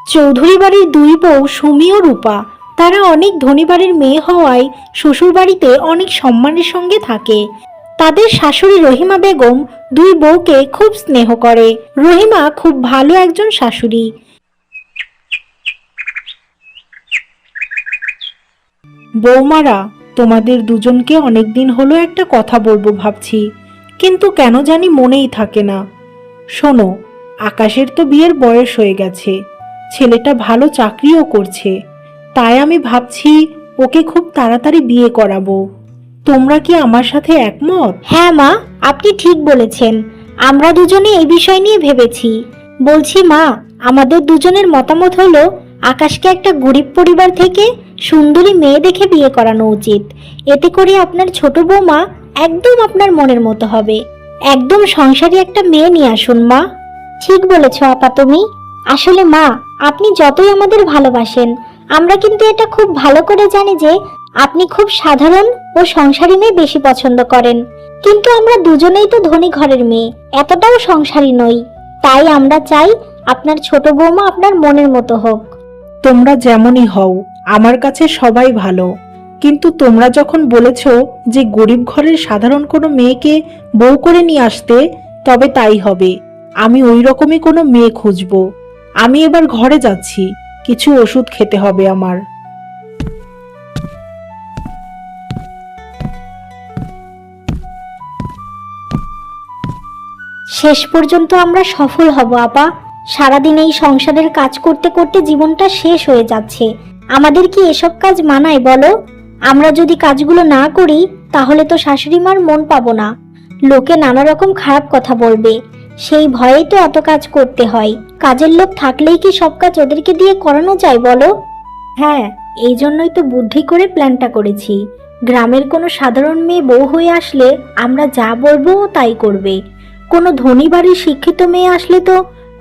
চৌধুরী বাড়ির দুই বউ সুমি ও রূপা, তারা অনেক ধনী বাড়ির মেয়ে হওয়ায় শ্বশুর বাড়িতে অনেক সম্মানের সঙ্গে থাকে। তাদের শাশুড়ি রহিমা বেগম দুই বউকে খুব স্নেহ করে। রহিমা খুব ভালো একজন শাশুড়ি। বৌমারা, তোমাদের দুজনকে অনেকদিন হলো একটা কথা বলবো ভাবছি, কিন্তু কেন জানি মনেই থাকে না। শোনো, আকাশের তো বিয়ের বয়স হয়ে গেছে, ছেলেটা ভালো চাকরিও করছে, তাই আমি ভাবছি ওকে খুব তাড়াতাড়ি বিয়ে করাবো। তোমরা কি আমার সাথে একমত? হ্যাঁ মা, আপনি ঠিক বলেছেন। আমরা দুজনে এই বিষয় নিয়ে ভেবেছি। বলছি মা, আমাদের দুজনের মতামত হলো আকাশকে একটা গরিব পরিবার থেকে সুন্দরী মেয়ে দেখে বিয়ে করানো উচিত। এতে করে আপনার ছোট বৌমা একদম আপনার মনের মতো হবে। একদম সংসারী একটা মেয়ে নিয়ে আসুন মা। ঠিক বলেছ আপা তুমি। আসলে মা, আপনি যতই আমাদের ভালোবাসেন, আমরা কিন্তু এটা খুব ভালো করে জানি যে আপনি খুব সাধারণ ও সংসারী মেয়ে বেশি পছন্দ করেন। কিন্তু আমরা দুজনেই তো ধনী ঘরের মেয়ে, এতটাও সংসারী নই। তাই আমরা চাই আপনার ছোট বৌমা আপনার মনের মতো হোক। তোমরা যেমনই হও, আমার কাছে সবাই ভালো। কিন্তু তোমরা যখন বলেছো যে গরিব ঘরের সাধারণ কোনো মেয়েকে বউ করে নিয়ে আসতে, তবে তাই হবে। আমি ওই রকমই কোনো মেয়ে খুঁজবো। আমি এবার ঘরে যাচ্ছি, কিছু ওষুধ খেতে হবে আমার। শেষ পর্যন্ত আমরা সফল হব আপা। সারাদিন এই সংসারের কাজ করতে করতে জীবনটা শেষ হয়ে যাচ্ছে। আমাদের কি এসব কাজ মানায় বলো? আমরা যদি কাজগুলো না করি তাহলে তো শাশুড়ি মার মন পাবো না। লোকে নানা রকম খারাপ কথা বলবে, সেই ভয়েই তো এত কাজ করতে হয়। কাজের লোক থাকলেই কি সব কাজ ওদেরকে দিয়ে করানো যায় বলো? হ্যাঁ, এই জন্যই তো বুদ্ধি করে প্ল্যানটা করেছি। গ্রামের কোনো সাধারণ মেয়ে বউ হয়ে আসলে আমরা যা বলবো ও তাই করবে। কোনো ধনী বাড়ির শিক্ষিত মেয়ে আসলে তো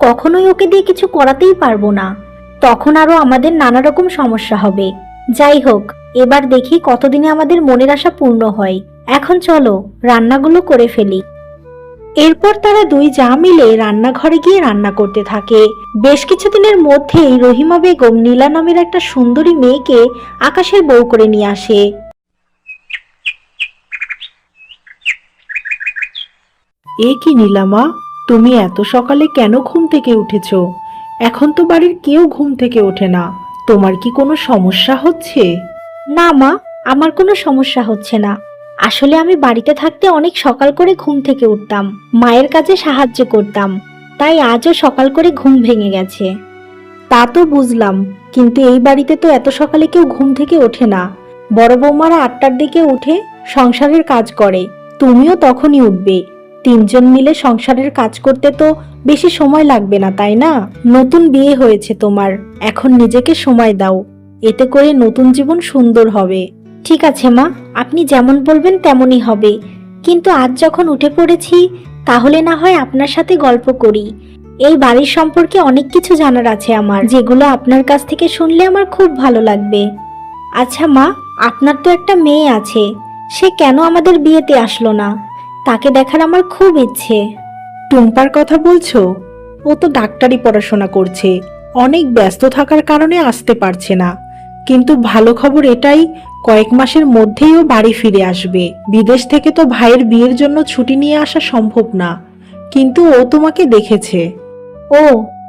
কখনোই ওকে দিয়ে কিছু করাতেই পারবো না। তখন আরো আমাদের নানা রকম সমস্যা হবে। যাই হোক, এবার দেখি কতদিনে আমাদের মনের আশা পূর্ণ হয়। এখন চলো রান্নাগুলো করে ফেলি। এরপর তারা দুই যা মিলে রান্নাঘরে গিয়ে রান্না করতে থাকে। বেশ কিছুদিনের মধ্যেই রহিমা বেগম নীলা নামের একটা সুন্দরী মেয়েকে আকাশের বউ করে নিয়ে আসে। এ কি নীলামা, তুমি এত সকালে কেন ঘুম থেকে উঠেছো? এখন তো বাড়ির কেউ ঘুম থেকে ওঠে না। তোমার কি কোনো সমস্যা হচ্ছে? না মা, আমার কোনো সমস্যা হচ্ছে না। আসলে আমি বাড়িতে থাকতে অনেক সকাল করে ঘুম থেকে উঠতাম, মায়ের কাজে সাহায্য করতাম। তাই আজও সকাল করে ঘুম ভেঙে গেছে। তা তো বুঝলাম, কিন্তু এই বাড়িতে তো এত সকালে কেউ ঘুম থেকে ওঠে না। বড় বৌমারা 8টার দিকে উঠে সংসারের কাজ করে, তুমিও তখনই উঠবে। তিনজন মিলে সংসারের কাজ করতে তো বেশি সময় লাগবে না, তাই না? নতুন বিয়ে হয়েছে তোমার, এখন নিজেকে সময় দাও। এতে করে নতুন জীবন সুন্দর হবে। ঠিক আছে মা, আপনি যেমন বলবেন তেমনই হবে। কিন্তু আজ যখন উঠে পড়েছি, তাহলে না হয় আপনার সাথে গল্প করি। এই বাড়ির সম্পর্কে অনেক কিছু জানার আছে আমার, যেগুলো আপনার কাছ থেকে শুনলে আমার খুব ভালো লাগবে। আচ্ছা মা, আপনার তো একটা মেয়ে আছে, সে কেন আমাদের বিয়েতে আসলো না? তাকে দেখার আমার খুব ইচ্ছে। টুম্পার কথা বলছো? ও তো ডাক্তারি পড়াশোনা করছে, অনেক ব্যস্ত থাকার কারণে আসতে পারছে না। কিন্তু ভালো খবর এটাই, কয়েক মাসের মধ্যেই ও বাড়ি ফিরে আসবে। বিদেশ থেকে তো ভাইয়ের বিয়ের জন্য ছুটি নিয়ে আসা সম্ভব না, কিন্তু ও তোমাকে দেখেছে। ও,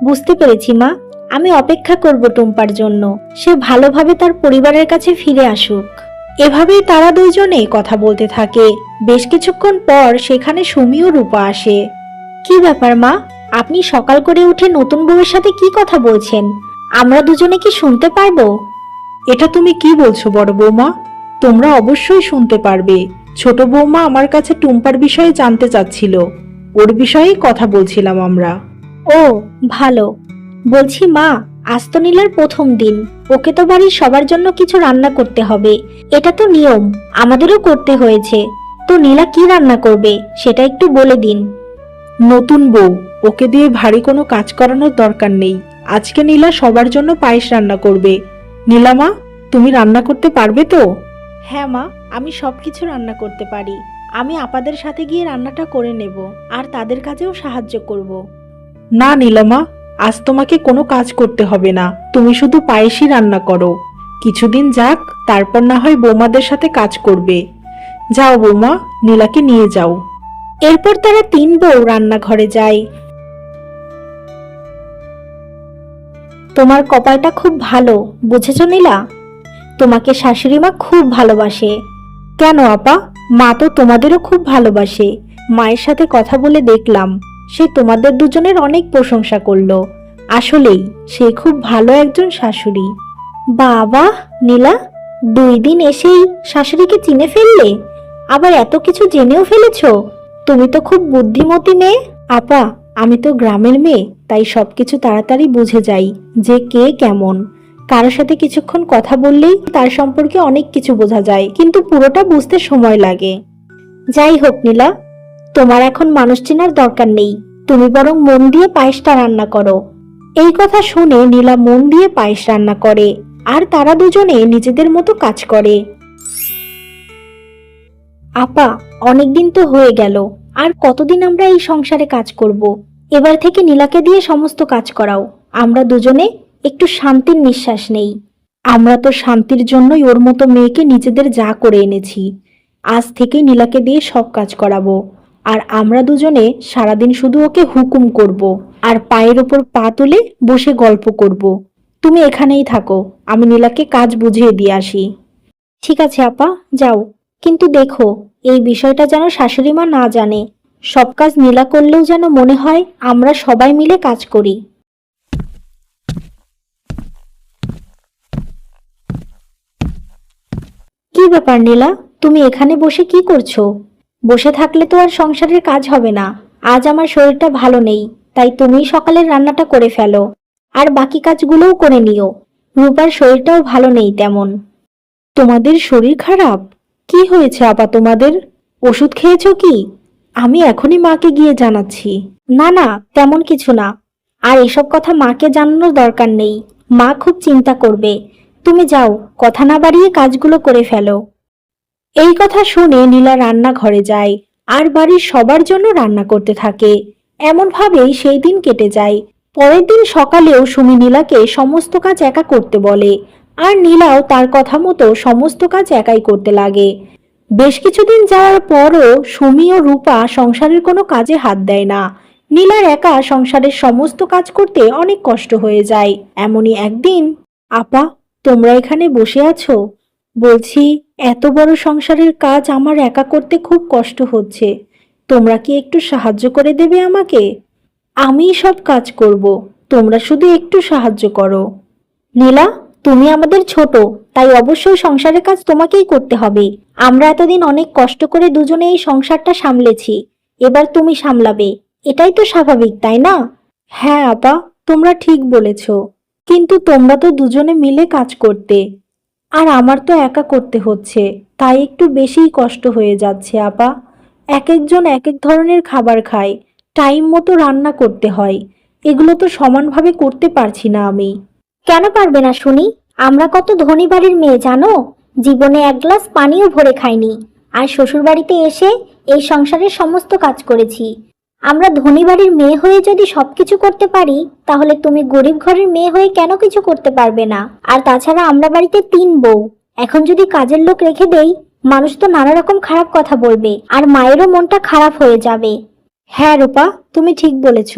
বুঝতে পেরেছি মা। আমি অপেক্ষা করব টুম্পার জন্য, সে ভালোভাবে তার পরিবারের কাছে ফিরে আসুক। এভাবেই তারা দুইজনে কথা বলতে থাকে। বেশ কিছুক্ষণ পর সেখানে সুমি ও রূপা আসে। কি ব্যাপার মা, আপনি সকাল করে উঠে নতুন বউয়ের সাথে কি কথা বলছেন? আমরা দুজনে কি শুনতে পারবো? এটা তুমি কি বলছো বড় বৌমা? তোমরা অবশ্যই শুনতে পারবে। ছোট বৌমা আমার কাছে টুম্পার বিষয়ে জানতে চাচ্ছিল, ওর বিষয়েই কথা বলছিলাম আমরা। ও, ভালো। বলছি মা, আজ তো নীলার প্রথম দিন, ওকে তো বাড়ির সবার জন্য কিছু রান্না করতে হবে। এটা তো নিয়ম, আমাদেরও করতে হয়েছে। তো নীলা কি রান্না করবে সেটা একটু বলে দিন। নতুন বউ, ওকে দিয়ে ভারী কোনো কাজ করানোর দরকার নেই। আজকে নীলা সবার জন্য পায়েস রান্না করবে। নীলামা, তুমি রান্না করতে পারবে তো? হ্যাঁ মা, আমি সবকিছু রান্না করতে পারি। আমি আপাদের সাথে গিয়ে রান্নাটা করে নেব, আর তাদের কাজেও সাহায্য করব। না নীলামা, আজ তোমাকে কোনো কাজ করতে হবে না, তুমি শুধু পায়েসই রান্না করো। কিছুদিন যাক, তারপর না হয় বৌমাদের সাথে কাজ করবে। যাও বৌমা, নীলাকে নিয়ে যাও। এরপর তারা তিন বউ রান্নাঘরে যায়। তোমার কপালটা খুব ভালো, বুঝেছো নীলা? তোমাকে শাশুড়ি মা খুব ভালোবাসে। কেন আপা, মা তো তোমাদেরও খুব ভালোবাসে। মায়ের সাথে কথা বলে দেখলাম, সে তোমাদের দুজনের অনেক প্রশংসা করলো। আসলেই সে খুব ভালো একজন শাশুড়ি। বাবা, নীলা, 2 দিন এসেই শাশুড়িকে চিনে ফেললে, আবার এত কিছু জেনেও ফেলেছো। তুমি তো খুব বুদ্ধিমতী মেয়ে। আপা, আমি তো গ্রামের মেয়ে, তাই সবকিছু তাড়াতাড়ি বুঝে যাই যে কে কেমন। কারোর সাথে কিছুক্ষণ কথা বললেই তার সম্পর্কে অনেক কিছু বোঝা যায়, কিন্তু পুরোটা বুঝতে সময় লাগে। যাই হোক নীলা, তোমার এখন মানুষ চেনার দরকার নেই। তুমি বরং মন দিয়ে পায়েসটা রান্না করো। এই কথা শুনে নীলা মন দিয়ে পায়েস রান্না করে, আর তারা দুজনে নিজেদের মতো কাজ করে। আপা, অনেকদিন তো হয়ে গেল, আর কতদিন আমরা এই সংসারে কাজ করব? এবার থেকে নীলাকে দিয়ে সমস্ত কাজ করাও। আমরা দুজনে একটু শান্তির নিঃশ্বাস নেই। আমরা তো শান্তির জন্যই ওর মতো মেয়েকে নিজেদের যা করে এনেছি। আজ থেকে নীলাকে দিয়ে সব কাজ করাবো, আর আমরা দুজনে সারাদিন শুধু ওকে হুকুম করব, আর পায়ের ওপর পা তুলে বসে গল্প করব। তুমি এখানেই থাকো, আমি নীলাকে কাজ বুঝিয়ে দিয়ে আসি। ঠিক আছে আপা, যাও। কিন্তু দেখো, এই বিষয়টা যেন শাশুড়ি মা না জানে। সব কাজ নীলা করলেও যেন মনে হয় আমরা সবাই মিলে কাজ করি। কি ব্যাপার নীলা, তুমি এখানে বসে কি করছো? বসে থাকলে তো আর সংসারের কাজ হবে না। আজ আমার শরীরটা ভালো নেই, তাই তুমি সকালের রান্নাটা করে ফেলো, আর বাকি কাজগুলোও করে নিও। রূপার শরীরটাও ভালো নেই তেমন। তোমাদের শরীর খারাপ? কি হয়েছে আপা তোমাদের? ওষুধ খেয়েছো কি? আমি এখনই মাকে গিয়ে জানাচ্ছি। না না, তেমন কিছু না। আর এসব কথা মাকে জানানোর দরকার নেই। মা খুব চিন্তা করবে। তুমি যাও, কথা না বাড়িয়ে কাজগুলো করে ফেলো। এই কথা শুনে নীলা রান্নাঘরে যায়, আর বাড়ির সবার জন্য রান্না করতে থাকে। এমনভাবেই সেই দিন কেটে যায়। পরের দিন সকালেও সুমি নীলাকে সমস্ত কাজ একা করতে বলে, আর নীলাও তার কথা মতো সমস্ত কাজ একাই করতে লাগে। বেশ কিছুদিন যাওয়ার পরও সুমি ও রূপা সংসারের কোনো কাজে হাত দেয় না। নীলার একা সংসারের সমস্ত কাজ করতে অনেক কষ্ট হয়ে যায়। এমনই একদিন, আপা, তোমরা এখানে বসে আছো? বলছি, এত বড় সংসারের কাজ আমার একা করতে খুব কষ্ট হচ্ছে। তোমরা কি একটু সাহায্য করে দেবে আমাকে? আমিই সব কাজ করব, তোমরা শুধু একটু সাহায্য করো। নীলা, তুমি আমাদের ছোট, তাই অবশ্যই সংসারের কাজ তোমাকেই করতে হবে। আমরা এতদিন অনেক কষ্ট করে দুজনে এই সংসারটা সামলেছি, এবার তুমি সামলাবে। এটাই তো স্বাভাবিক, তাই না? হ্যাঁ আপা, তোমরা ঠিক বলেছ, কিন্তু তোমরা তো দুজনে মিলে কাজ করতে, আর আমার তো একা করতে হচ্ছে, তাই একটু বেশিই কষ্ট হয়ে যাচ্ছে আপা। এক একজন এক এক ধরনের খাবার খায়, টাইম মতো রান্না করতে হয়, এগুলো তো সমানভাবে করতে পারছি না আমি। কেন পারবে না শুনি? আমরা কত ধনী বাড়ির মেয়ে জানো? জীবনে এক গ্লাস পানিও ভরে খাইনি, আর শ্বশুর বাড়িতে এসে এই সংসারের সমস্ত কাজ করেছি। আমরা ধনী বাড়ির মেয়ে হয়ে যদি সবকিছু করতে পারি, তাহলে তুমি গরিব ঘরের মেয়ে হয়ে কেন কিছু করতে পারবে না? আর তাছাড়া আমরা বাড়িতে 3 বউ, এখন যদি কাজের লোক রেখে দেই, মানুষ তো নানা রকম খারাপ কথা বলবে, আর মায়েরও মনটা খারাপ হয়ে যাবে। হ্যাঁ রূপা, তুমি ঠিক বলেছ।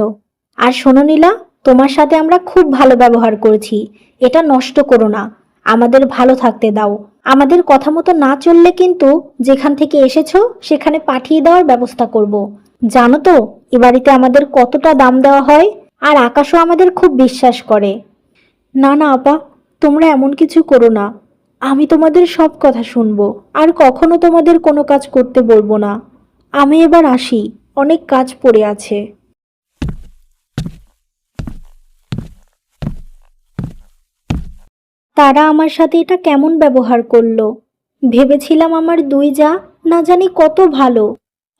আর শোনো নীলা, তোমার সাথে আমরা খুব ভালো ব্যবহার করেছি, এটা নষ্ট করো না। আমাদের ভালো থাকতে দাও। আমাদের কথা মতো না চললে কিন্তু যেখান থেকে এসেছো সেখানে পাঠিয়ে দেওয়ার ব্যবস্থা করব। জানো তো এ বাড়িতে আমাদের কতটা দাম দেওয়া হয়, আর আকাশও আমাদের খুব বিশ্বাস করে। না না আপা, তোমরা এমন কিছু করো না। আমি তোমাদের সব কথা শুনবো, আর কখনো তোমাদের কোনো কাজ করতে বলবো না। আমি এবার আসি, অনেক কাজ পড়ে আছে। তারা আমার সাথে এটা কেমন ব্যবহার করলো? ভেবেছিলাম আমার 2 যা না জানি কত ভালো,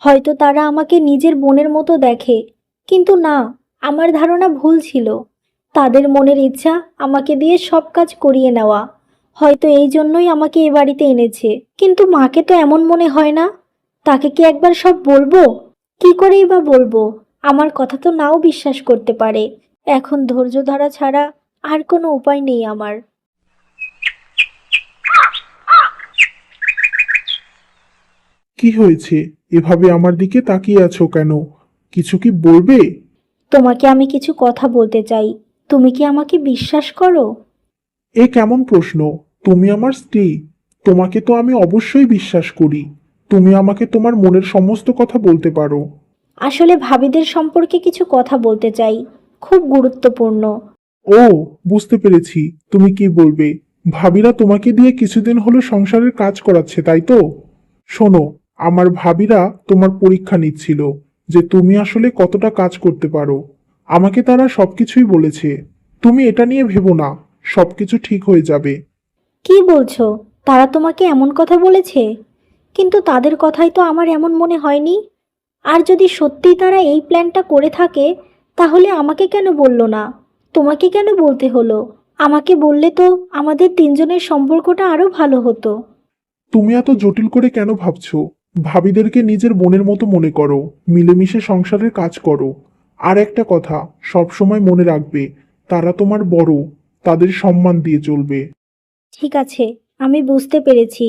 হয়তো তারা আমাকে নিজের বোনের মতো দেখে, কিন্তু না, আমার ধারণা ভুল ছিল। তাদের মনের ইচ্ছা আমাকে দিয়ে সব কাজ করিয়ে নেওয়া। হয়তো এই জন্যই আমাকে এ বাড়িতে এনেছে, কিন্তু মাকে তো এমন মনে হয় না। তাকে কি একবার সব বলবো? কি করেই বা বলবো? আমার কথা তো নাও বিশ্বাস করতে পারে। এখন ধৈর্য ধরা ছাড়া আর কোনো উপায় নেই আমার। কি হয়েছে? এভাবে আমার দিকে তাকিয়ে আছো কেন? কিছু কি বলবে? তোমাকে আমি কিছু কথা বলতে চাই, তুমি কি আমাকে বিশ্বাস করো? এ কেমন প্রশ্ন? তুমি আমার স্ত্রী, তোমাকে তো আমি অবশ্যই বিশ্বাস করি। তুমি আমাকে তোমার মনের সমস্ত কথা বলতে পারো। আসলে ভাবিদের সম্পর্কে কিছু কথা বলতে চাই, খুব গুরুত্বপূর্ণ। ও, বুঝতে পেরেছি তুমি কি বলবে। ভাবিরা তোমাকে দিয়ে কিছুদিন হলো সংসারের কাজ করাচ্ছে, তাই তো? শোনো, আমার ভাবিরা তোমার পরীক্ষা নিচ্ছিল যে তুমি আসলে কতটা কাজ করতে পারো। আমাকে তারা সবকিছুই বলেছে। তুমি এটা নিয়ে ভেবো না, সবকিছু ঠিক হয়ে যাবে। কি বলছো? তারা তোমাকে এমন কথা বলেছে? কিন্তু তাদের কথাই তো আমার এমন মনে হয়নি। আর যদি সত্যিই তারা এই প্ল্যানটা করে থাকে, তাহলে আমাকে কেন বলল না? তোমাকে কেন বলতে হলো? আমাকে বললে তো আমাদের তিনজনের সম্পর্কটা আরো ভালো হতো। তুমি এত জটিল করে কেন ভাবছো? ভাবিদেরকে নিজের বোনের মতো মনে করো, মিলেমিশে সংসারের কাজ করো। আর একটা কথা সব সময় মনে রাখবে, তারা তোমার বড়, তাদের সম্মান দিয়ে চলবে। ঠিক আছে, আমি বুঝতে পেরেছি।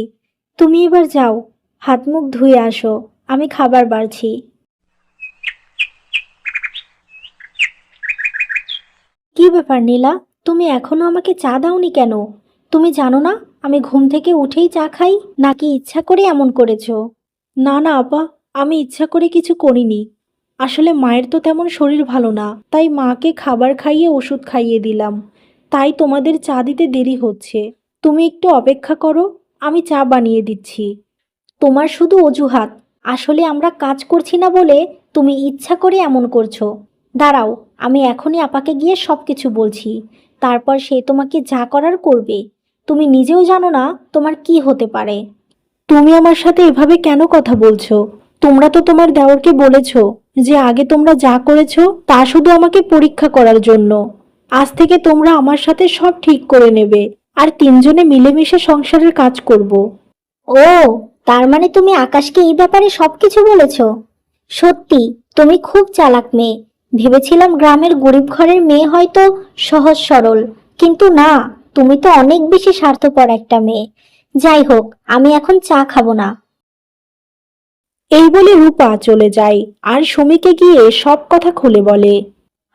তুমি এবার যাও, হাত মুখ ধুয়ে আসো, আমি খাবার বাড়ছি। কি ব্যাপার নীলা, তুমি এখনো আমাকে চা দাওনি কেন? তুমি জানো না আমি ঘুম থেকে উঠেই চা খাই, নাকি ইচ্ছা করে এমন করেছো? না না আপা, আমি ইচ্ছা করে কিছু করিনি। আসলে মায়ের তো তেমন শরীর ভালো না, তাই মাকে খাবার খাইয়ে ওষুধ খাইয়ে দিলাম। তাই তোমাদের চা দিতে দেরি হচ্ছে। তুমি একটু অপেক্ষা করো, আমি চা বানিয়ে দিচ্ছি। তোমার শুধু অজুহাত। আসলে আমরা কাজ করছি না বলে তুমি ইচ্ছা করে এমন করছো। দাঁড়াও, আমি এখনই আপাকে গিয়ে সব কিছু বলছি। তারপর সে তোমাকে যা করার করবে। তুমি নিজেও জানো না তোমার কি হতে পারে। তুমি আমার সাথে এভাবে কেন কথা বলছো? তোমরা তো তোমার দেওরকে বলেছো যে আগে তোমরা যা করেছো তা শুধু আমাকে পরীক্ষা করার জন্য। আজ থেকে তোমরা আমার সাথে সব ঠিক করে নেবে, আর তিনজনে মিলেমিশে সংসারের কাজ করব। ও, তার মানে তুমি আকাশকে এই ব্যাপারে সবকিছু বলেছো? সত্যি, তুমি খুব চালাক মেয়ে। ভেবেছিলাম গ্রামের গরিব ঘরের মেয়ে হয়তো সহজ সরল, কিন্তু না, তুমি তো অনেক বেশি স্বার্থপর একটা মেয়ে। যাই হোক, আমি এখন চা খাবো না। এই বলে রূপা চলে যায় আর সুমিকে গিয়ে সব কথা খুলে বলে।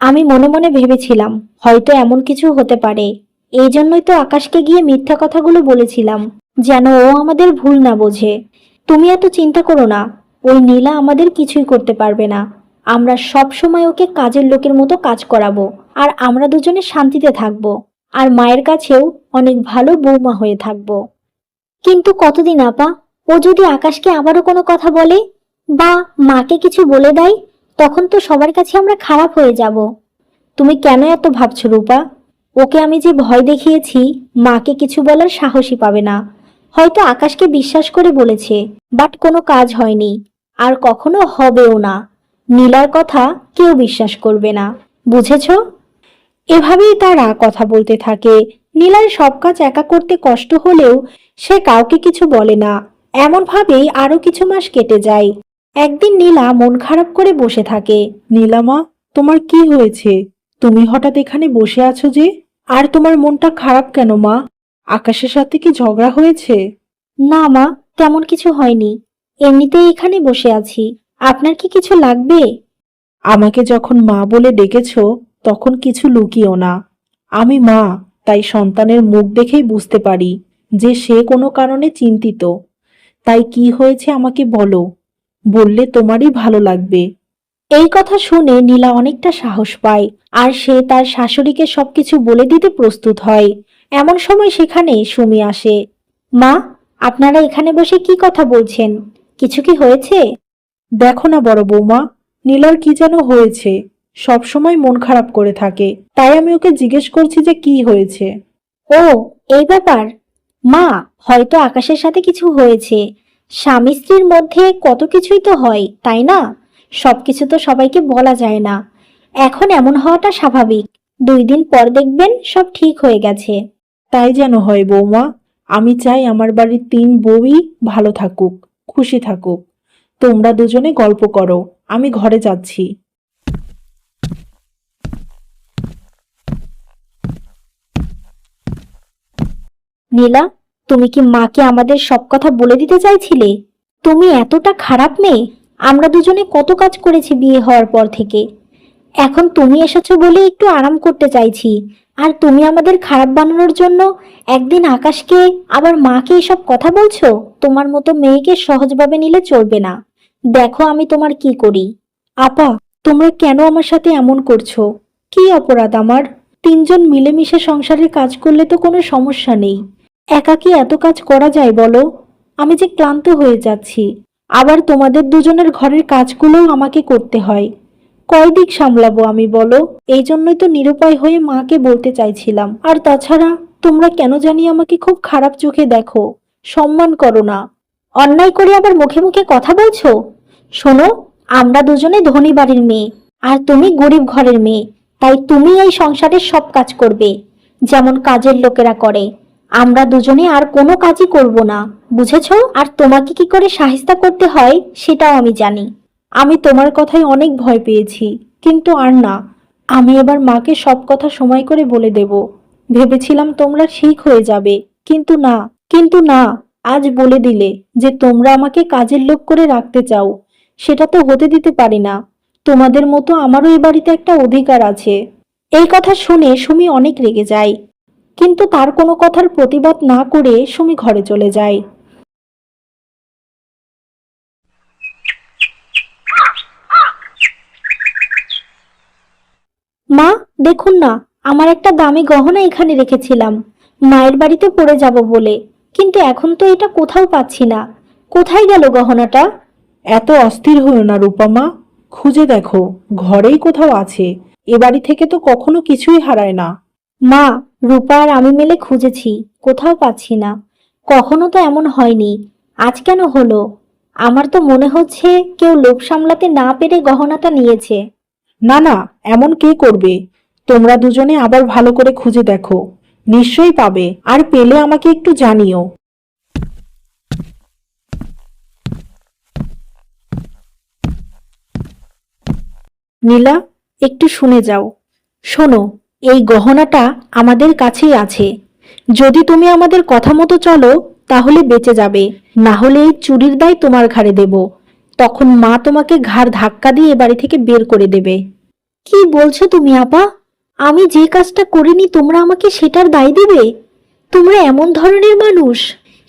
আমি মনে মনে ভেবেছিলাম হয়তো এমন কিছু হতে পারে। এই জন্যই তো আকাশকে গিয়ে মিথ্যা কথাগুলো বলেছিলাম, যেন ও আমাদের ভুল না বোঝে। তুমি এত চিন্তা করো না, ওই নীলা আমাদের কিছুই করতে পারবে না। আমরা সব সময় ওকে কাজের লোকের মতো কাজ করাবো, আর আমরা দুজনে শান্তিতে থাকবো, আর মায়ের কাছেও অনেক ভালো বৌমা হয়ে থাকবো। কিন্তু কতদিন আপা? ও যদি আকাশকে আবারও কোনো কথা বলে বা মাকে কিছু বলে দেয়, তখন তো সবার কাছে আমরা খারাপ হয়ে যাব। তুমি কেন এত ভাবছো রূপা? ওকে আমি যে ভয় দেখিয়েছি, মাকে কিছু বলার সাহসই পাবে না। হয়তো আকাশকে বিশ্বাস করে বলেছে, বাট কোনো কাজ হয়নি, আর কখনো হবেও না। নীলার কথা কেউ বিশ্বাস করবে না, বুঝেছো? এভাবেই তারা কথা বলতে থাকে। নীলার সব কাজ একা করতে কষ্ট হলেও সে কাউকে কিছু বলে না। এমন ভাবেই আরো কিছু মাস কেটে যায়। একদিন নীলা মন খারাপ করে বসে থাকে। নীলামা, তোমার কি হয়েছে? তুমি হঠাৎ এখানে বসে আছো যে? আর তোমার মনটা খারাপ কেন মা? আকাশের সাথে কি ঝগড়া হয়েছে? না মা, তেমন কিছু হয়নি। এমনিতেই এখানে বসে আছি। আপনার কি কিছু লাগবে? আমাকে যখন মা বলে ডেকেছো, তখন কিছু লুকিও না। আমি মা, তাই সন্তানের মুখ দেখেই বুঝতে পারি যে সে কোনো কারণে চিন্তিত। তাই কি হয়েছে আমাকে বলো, বললে তোমারই ভালো লাগবে। এই কথা শুনে নীলা অনেকটা সাহস পায়, আর সে তার শাশুড়িকে সবকিছু বলে দিতে প্রস্তুত হয়। এমন সময় সেখানে সুমি আসে। মা, আপনারা এখানে বসে কি কথা বলছেন? কিছু কি হয়েছে? দেখো না বড় বৌমা, নীলার কি যেন হয়েছে। সব সময় মন খারাপ করে থাকে, তাই আমি ওকে জিজ্ঞেস করছি যে কি হয়েছে। ও, এই ব্যাপার। মা, হয়তো আকাশের সাথে কিছু হয়েছে। স্বামী স্ত্রীর মধ্যে কত কিছুই তো হয়, তাই না? সবকিছু তো সবাইকে বলা যায় না। এখন এমন হওয়াটা স্বাভাবিক। 2 দিন পর দেখবেন সব ঠিক হয়ে গেছে। তাই যেন হয় বৌমা। আমি চাই আমার বাড়ির 3 বউই ভালো থাকুক, খুশি থাকুক। তোমরা দুজনে গল্প করো, আমি ঘরে যাচ্ছি। নীলা, তুমি কি মাকে আমাদের সব কথা বলে দিতে চাইছিলে? তুমি এতটা খারাপ মেয়ে? আমরা দুজনে কত কাজ করেছি বিয়ে হওয়ার পর থেকে। এখন তুমি এসেছো বলে একটু আরাম করতে চাইছি, আর তুমি আমাদের খারাপ বানানোর জন্য একদিন আকাশকে আবার মাকে এসব কথা বলছো? তোমার মতো মেয়েকে সহজভাবে নিলে চলবে না। দেখো আমি তোমার কি করি। আপা, তোমরা কেন আমার সাথে এমন করছো? কি অপরাধ আমার? তিনজন মিলেমিশে সংসারের কাজ করলে তো কোনো সমস্যা নেই। একা কি এত কাজ করা যায় বলো? আমি যে ক্লান্ত হয়ে যাচ্ছি। আবার তোমাদের দুজনের ঘরের কাজগুলোও আমাকে করতে হয়। কয় দিক সামলাবো আমি বলো? এই জন্যই তো নিরুপায় হয়ে মাকে বলতে চাইছিলাম। আর তাছাড়া তোমরা কেন জানি আমাকে খুব খারাপ চোখে দেখো, সম্মান করো না। অন্যায় করে আবার মুখে মুখে কথা বলছো? শোনো, আমরা দুজনে ধনী বাড়ির মেয়ে, আর তুমি গরিব ঘরের মেয়ে। তাই তুমি এই সংসারের সব কাজ করবে, যেমন কাজের লোকেরা করে। আমরা দুজনে আর কোনো কাজই করব না, বুঝেছো? আর তোমাকে কি করে সাহিস্তা করতে হয় সেটাও আমি জানি। আমি তোমার কথায় অনেক ভয় পেয়েছি, কিন্তু আর না। আমি এবার মাকে সব কথা সময় করে বলে দেব। ভেবেছিলাম তোমরা ঠিক হয়ে যাবে, কিন্তু না। আজ বলে দিলে যে তোমরা আমাকে কাজের লোক করে রাখতে চাও। সেটা তো হতে দিতে পারি না। তোমাদের মতো আমারও এ বাড়িতে একটা অধিকার আছে। এই কথা শুনে সুমি অনেক রেগে যায়, কিন্তু তার কোনো কথার প্রতিবাদ না করে সুমি ঘরে চলে যায়। মা, দেখুন না, আমার একটা দামি গহনা এখানে রেখেছিলাম মায়ের বাড়িতে পড়ে যাব বলে, কিন্তু এখন তো এটা কোথাও পাচ্ছি না। কোথায় গেল গহনাটা? এত অস্থির হলো না রূপমা, খুঁজে দেখো, ঘরেই কোথাও আছে। এ বাড়ি থেকে তো কখনো কিছুই হারায় না। মা, রূপা আর আমি মিলে খুঁজেছি, কোথাও পাচ্ছি না। কখনো তো এমন হয়নি, আজ কেন হলো? আমার তো মনে হচ্ছে কেউ লোভ সামলাতে না পেরে গহনাটা নিয়েছে। না না, এমন কে করবে? তোমরা দুজনে আবার ভালো করে খুঁজে দেখো, নিশ্চয়ই পাবে। আর পেলে আমাকে একটু জানিও। নীলা, একটু শুনে যাও। শোনো, এই গহনাটা আমাদের কাছেই আছে। যদি তুমি আমাদের কথা মতো চলো তাহলে বেঁচে যাবে, না হলে এই চুরির দায় তোমার ঘাড়ে দেব। তখন মা তোমাকে ঘাড় ধাক্কা দিয়ে এ বাড়ি থেকে বের করে দেবে। কি বলছো তুমি আপা? আমি যে কাজটা করিনি তোমরা আমাকে সেটার দায় দিবে? তোমরা এমন ধরনের মানুষ?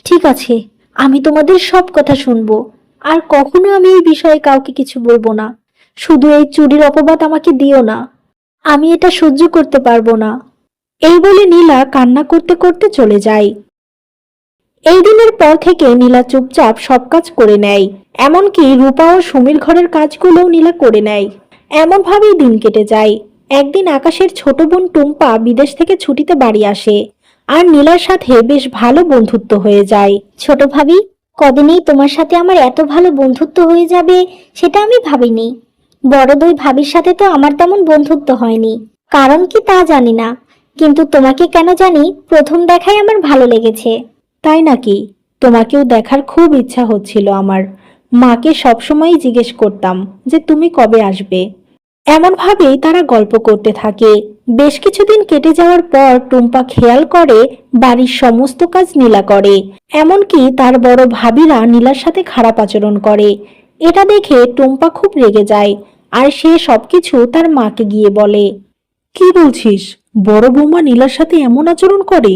ঠিক আছে, আমি তোমাদের সব কথা শুনবো। আর কখনো আমি এই বিষয়ে কাউকে কিছু বলবো না। শুধু এই চুরির অপবাদ আমাকে দিও না। আমি এটা সহ্য করতে পারবো না। এই বলে নীলা কান্না করতে করতে চলে যায়। এই দিনের পর থেকে নীলা চুপচাপ সব কাজ করে নেয়, এমনকি রূপা ও সুমির ঘরের কাজগুলোও নীলা করে নেয়। এমনভাবেই দিন কেটে যায়। একদিন আকাশের ছোট বোন টুম্পা বিদেশ থেকে ছুটিতে বাড়ি আসে, আর নীলার সাথে বেশ ভালো বন্ধুত্ব হয়ে যায়। ছোট ভাবি, কদিনেই তোমার সাথে আমার এত ভালো বন্ধুত্ব হয়ে যাবে সেটা আমি ভাবিনি। বড় দুই ভাবির সাথে তো আমার তেমন বন্ধুত্ব হয়নি, কারণ কি তা জানি না, কিন্তু তোমাকে কেন জানি প্রথম দেখায় আমার ভালো লেগেছে। তাই নাকি? তোমাকেও দেখার খুব ইচ্ছা হচ্ছিল আমার। মাকে সবসময়ই জিজ্ঞেস করতাম যে তুমি কবে আসবে। এমনভাবেই তারা গল্প করতে থাকে। বেশ কিছুদিন কেটে যাওয়ার পর টুম্পা খেয়াল করে বাড়ির সমস্ত কাজ নীলা করে, এমনকি তার বড় ভাবিরা নীলার সাথে খারাপ আচরণ করে। এটা দেখে টুম্পা খুব রেগে যায়, আর সে সবকিছু তার মাকে গিয়ে বলে। কি বলছিস? বড় বৌমা নীলার সাথে এমন আচরণ করে?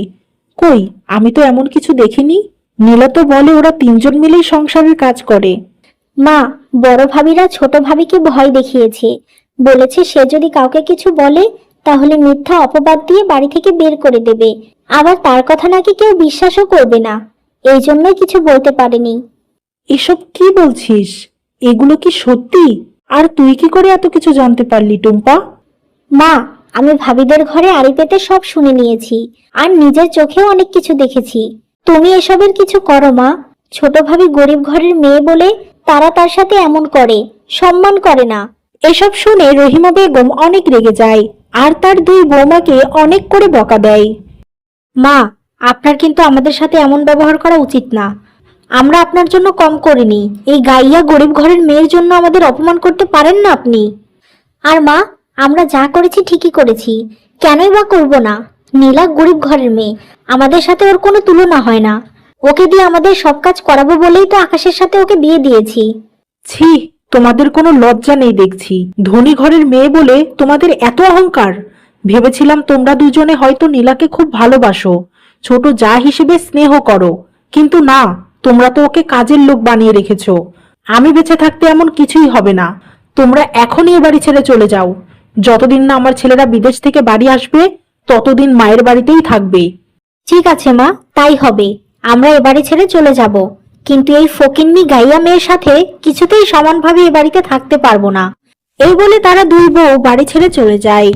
কই, আমি তো এমন কিছু দেখিনি। নীলা তো বলে ওরা তিনজন মিলেই সংসারের কাজ করে। মা, বড় ভাবিরা ছোট ভাবিকে ভয় দেখিয়েছে, বলেছে সে যদি কাউকে কিছু বলে তাহলে মিথ্যা অপবাদ দিয়ে বাড়ি থেকে বের করে দেবে। আবার তার কথা নাকি কেউ বিশ্বাসও করবে না, এই জন্যই কিছু বলতে পারেনি। এসব কি বলছিস? এগুলো কি সত্যি? আর তুই কি করে এত কিছু জানতে পারলি টুম্পা? মা, আমি ভাবিদের ঘরে আড়ি পেতে সব শুনে নিয়েছি, আর নিজের চোখেও অনেক কিছু দেখেছি। তুমি এসবের কিছু করো মা। ছোট ভাবি গরিব ঘরের মেয়ে বলে তারা তার সাথে এমন করে, সম্মান করে না। এসব শুনে রহিমা বেগম অনেক রেগে যায়, আর তার দুই বৌমাকে অনেক করে বকা দেয়। মা, আপনার কিন্তু আমাদের সাথে এমন ব্যবহার করা উচিত না। আমরা আপনার জন্য কম করিনি, এই গাইয়া গরিব ঘরের মেয়ের জন্য আমাদের অপমান করতে পারেন না আপনি। আর মা, আমরা যা করেছি ঠিকই করেছি, কেনই বা করব না? নীলা গরিব ঘরের মেয়ে, আমাদের সাথে ওর কোনো তুলনা হয় না। ওকে দিয়ে আমাদের সব কাজ করাবো বলেই তো আকাশের সাথে ওকে বিয়ে দিয়েছি। ছি, তোমাদের কোনো লজ্জা নেই দেখছি। ধনী ঘরের মেয়ে বলে তোমাদের এত অহংকার। ভেবেছিলাম তোমরা দুজনে হয়তো নীলাকে খুব ভালোবাসো, ছোট যা হিসেবে স্নেহ করো, কিন্তু না, তোমরা তো ওকে কাজের লোক বানিয়ে রেখেছো। আমি বেঁচে থাকতে এমন কিছুই হবে না। তোমরা এখনই এ বাড়ি ছেড়ে চলে যাও। যতদিন না আমার ছেলেরা বিদেশ থেকে বাড়ি আসবে ততদিন মায়ের বাড়িতেই থাকবে। ঠিক আছে মা, তাই হবে। আমরা এ বাড়ি ছেড়ে চলে যাব, কিন্তু এই ফকিন্নি গাইয়া মেয়ের সাথে কিছুতেই সমানভাবে এ বাড়িতে থাকতে পারবো না। এই বলে তারা দুই বউ বাড়ি ছেড়ে চলে যায়।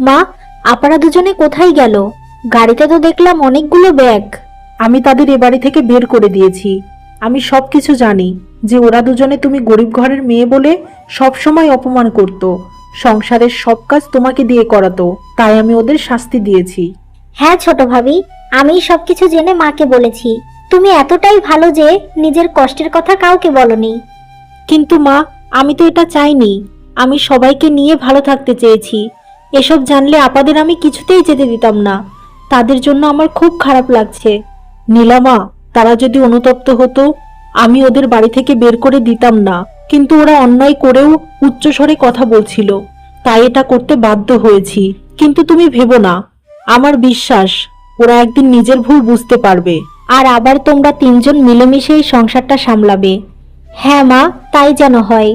মা, আপনারা দুজনে কোথায় গেল? গাড়িতে তো দেখলাম অনেকগুলো ব্যাগ। আমি তাদের এ বাড়ি থেকে বের করে দিয়েছি। আমি সবকিছু জানি যে ওরা দুজনে তুমি গরিব ঘরের মেয়ে বলে সব সময় অপমান করত, সংসারের সব কাজ তোমাকে দিয়ে করাতো, তাই আমি ওদের শাস্তি দিয়েছি। হ্যাঁ ছোট ভাবি, আমি সবকিছু জেনে মাকে বলেছি। তুমি এতটাই ভালো যে নিজের কষ্টের কথা কাউকে বলনি। কিন্তু মা, আমি তো এটা চাইনি। আমি সবাইকে নিয়ে ভালো থাকতে চেয়েছি। এসব জানলে আপাদের আমি কিছুতেই যেতে দিতাম না। তাদের জন্য আমার খুব খারাপ লাগছে। নীলামা, তারা যদি অনুতপ্ত হতো আমি ওদের বাড়ি থেকে বের করে দিতাম না, কিন্তু ওরা অন্যায় করেও উচ্চস্বরে কথা বলছিল, তাই এটা করতে বাধ্য হয়েছি। কিন্তু তুমি ভেবো না, আমার বিশ্বাস ওরা একদিন নিজের ভুল বুঝতে পারবে। আর আবার তোমরা তিনজন মিলেমিশে এই সংসারটা সামলাবে। হ্যাঁ মা, তাই যেন হয়।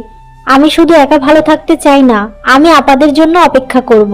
আমি শুধু একা ভালো থাকতে চাই না, আমি আপাদের জন্য অপেক্ষা করব।